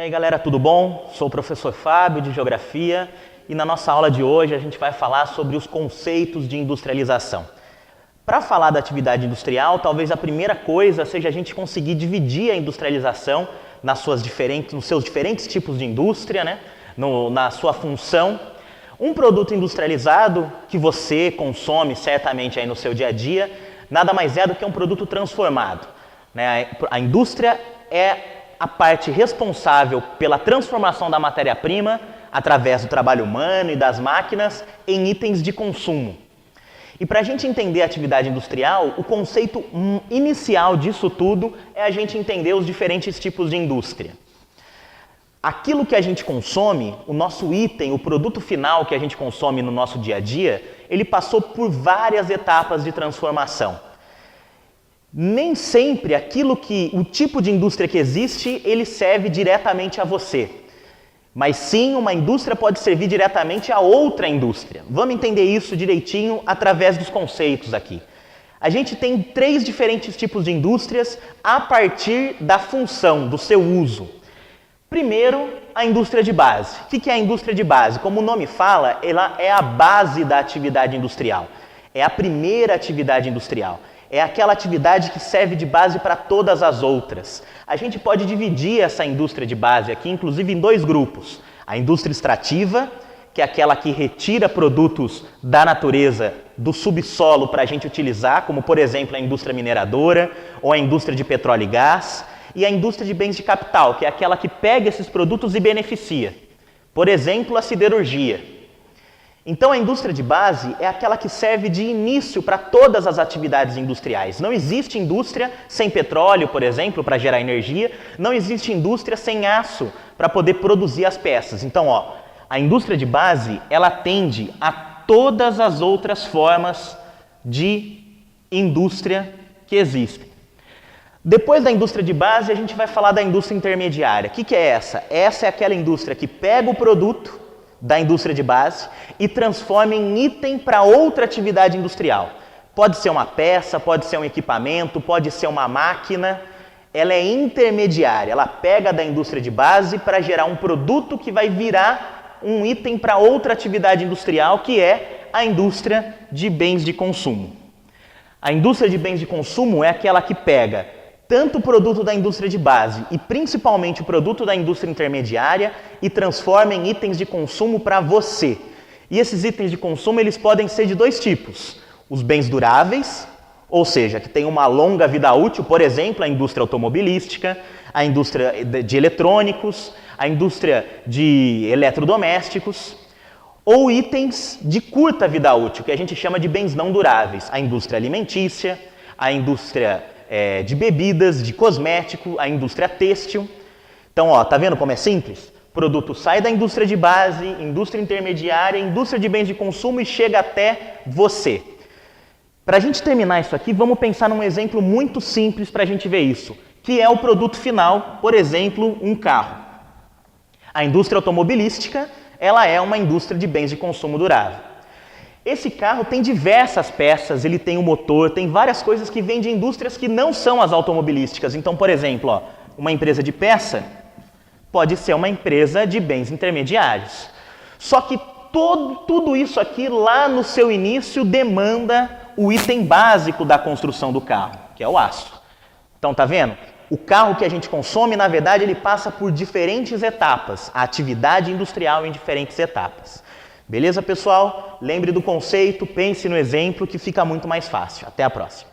aí galera, tudo bom? Sou o professor Fábio de Geografia e na nossa aula de hoje a gente vai falar sobre os conceitos de industrialização. Para falar da atividade industrial, talvez a primeira coisa seja a gente conseguir dividir a industrialização nos seus diferentes tipos de indústria, né? Na sua função. Um produto industrializado que você consome certamente aí no seu dia a dia, nada mais é do que um produto transformado, né? A indústria é a parte responsável pela transformação da matéria-prima através do trabalho humano e das máquinas em itens de consumo. E para a gente entender a atividade industrial, o conceito inicial disso tudo é a gente entender os diferentes tipos de indústria. Aquilo que a gente consome, o nosso item, o produto final que a gente consome no nosso dia a dia, ele passou por várias etapas de transformação. Nem sempre o tipo de indústria que existe, ele serve diretamente a você. Mas sim, uma indústria pode servir diretamente a outra indústria. Vamos entender isso direitinho através dos conceitos aqui. A gente tem 3 diferentes tipos de indústrias a partir da função, do seu uso. Primeiro, a indústria de base. O que é a indústria de base? Como o nome fala, ela é a base da atividade industrial. É a primeira atividade industrial. É aquela atividade que serve de base para todas as outras. A gente pode dividir essa indústria de base aqui, inclusive, em 2 grupos. A indústria extrativa, que é aquela que retira produtos da natureza, do subsolo para a gente utilizar, como, por exemplo, a indústria mineradora ou a indústria de petróleo e gás. E a indústria de bens de capital, que é aquela que pega esses produtos e beneficia. Por exemplo, a siderurgia. Então, a indústria de base é aquela que serve de início para todas as atividades industriais. Não existe indústria sem petróleo, por exemplo, para gerar energia. Não existe indústria sem aço para poder produzir as peças. Então, a indústria de base, ela atende a todas as outras formas de indústria que existem. Depois da indústria de base, a gente vai falar da indústria intermediária. O que é essa? Essa é aquela indústria que pega o produto da indústria de base e transforma em item para outra atividade industrial. Pode ser uma peça, pode ser um equipamento, pode ser uma máquina. Ela é intermediária, ela pega da indústria de base para gerar um produto que vai virar um item para outra atividade industrial, que é a indústria de bens de consumo. A indústria de bens de consumo é aquela que pega tanto o produto da indústria de base e principalmente o produto da indústria intermediária e transforma em itens de consumo para você. E esses itens de consumo, eles podem ser de 2 tipos. Os bens duráveis, ou seja, que tem uma longa vida útil, por exemplo, a indústria automobilística, a indústria de eletrônicos, a indústria de eletrodomésticos, ou itens de curta vida útil, que a gente chama de bens não duráveis, a indústria alimentícia, a indústria de bebidas, de cosmético, a indústria têxtil. Então, tá vendo como é simples? O produto sai da indústria de base, indústria intermediária, indústria de bens de consumo e chega até você. Para a gente terminar isso aqui, vamos pensar num exemplo muito simples para a gente ver isso, que é o produto final, por exemplo, um carro. A indústria automobilística, ela é uma indústria de bens de consumo durável. Esse carro tem diversas peças, ele tem um motor, tem várias coisas que vêm de indústrias que não são as automobilísticas. Então, por exemplo, uma empresa de peça pode ser uma empresa de bens intermediários. Só que tudo isso aqui, lá no seu início, demanda o item básico da construção do carro, que é o aço. Então, tá vendo? O carro que a gente consome, na verdade, ele passa por diferentes etapas, a atividade industrial em diferentes etapas. Beleza, pessoal? Lembre do conceito, pense no exemplo que fica muito mais fácil. Até a próxima.